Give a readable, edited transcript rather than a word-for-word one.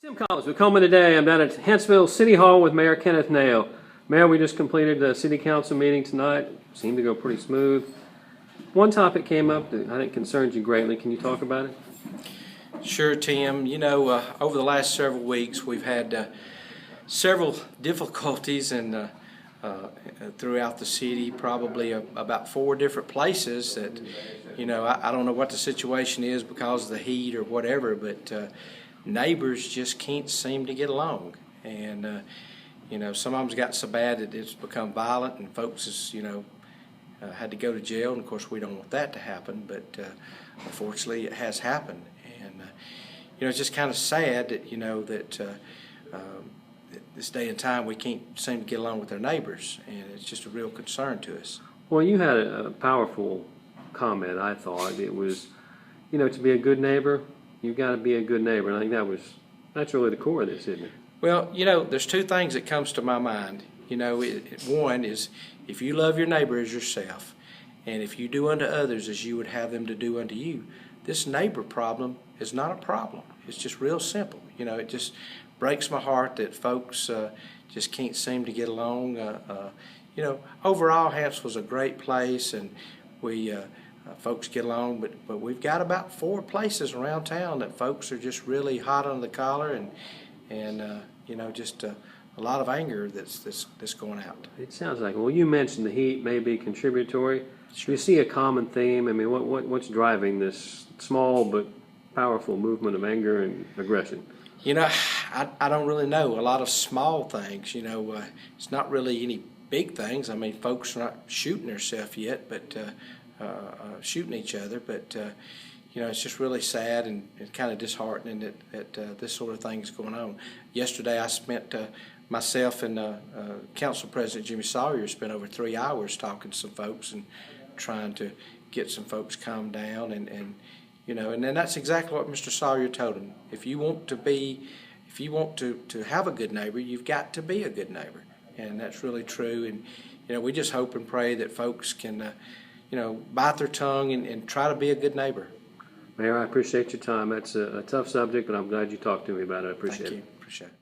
Tim Collins with Coleman today. I'm down at Hanceville City Hall with Mayor Kenneth Nail. Mayor, we just completed the City Council meeting tonight. Seemed to go pretty smooth. One topic came up that I think concerns you greatly. Can you talk about it? Sure, Tim. You know, over the last several weeks, we've had several difficulties and throughout the city, probably about 4 different places that, you know, I don't know what the situation is because of the heat or whatever, but neighbors just can't seem to get along. And, you know, some of them's got so bad that it's become violent and folks has, you know, had to go to jail. And of course, we don't want that to happen, but unfortunately it has happened. And, you know, it's just kind of sad that, you know, that this day and time we can't seem to get along with our neighbors, and it's just a real concern to us. Well, you had a powerful comment, I thought. It was, you know, to be a good neighbor, you've got to be a good neighbor. And I think that's really the core of this, isn't it? Well, you know, there's 2 things that comes to my mind. You know, one is if you love your neighbor as yourself, and if you do unto others as you would have them to do unto you, this neighbor problem is not a problem. It's just real simple. You know, it just breaks my heart that folks just can't seem to get along. You know, overall, Hanceville's a great place, and we folks get along, but we've got about 4 places around town that folks are just really hot on the collar, and you know, just a lot of anger that's going out. It sounds like, well, you mentioned the heat may be contributory. Do you see a common theme? I mean, what's driving this small but powerful movement of anger and aggression? You know, I don't really know. A lot of small things, you know. It's not really any big things. I mean, folks are not shooting themselves yet, but shooting each other. But, you know, it's just really sad and kind of disheartening that this sort of thing is going on. Yesterday I spent, myself and Council President Jimmy Sawyer spent over 3 hours talking to some folks and trying to get some folks calmed down, and you know, and then that's exactly what Mr. Sawyer told him. If you want to have a good neighbor, you've got to be a good neighbor, and that's really true. And you know, we just hope and pray that folks can, you know, bite their tongue and try to be a good neighbor. Mayor, I appreciate your time. That's a tough subject, but I'm glad you talked to me about it. I appreciate it. Thank you. Appreciate it.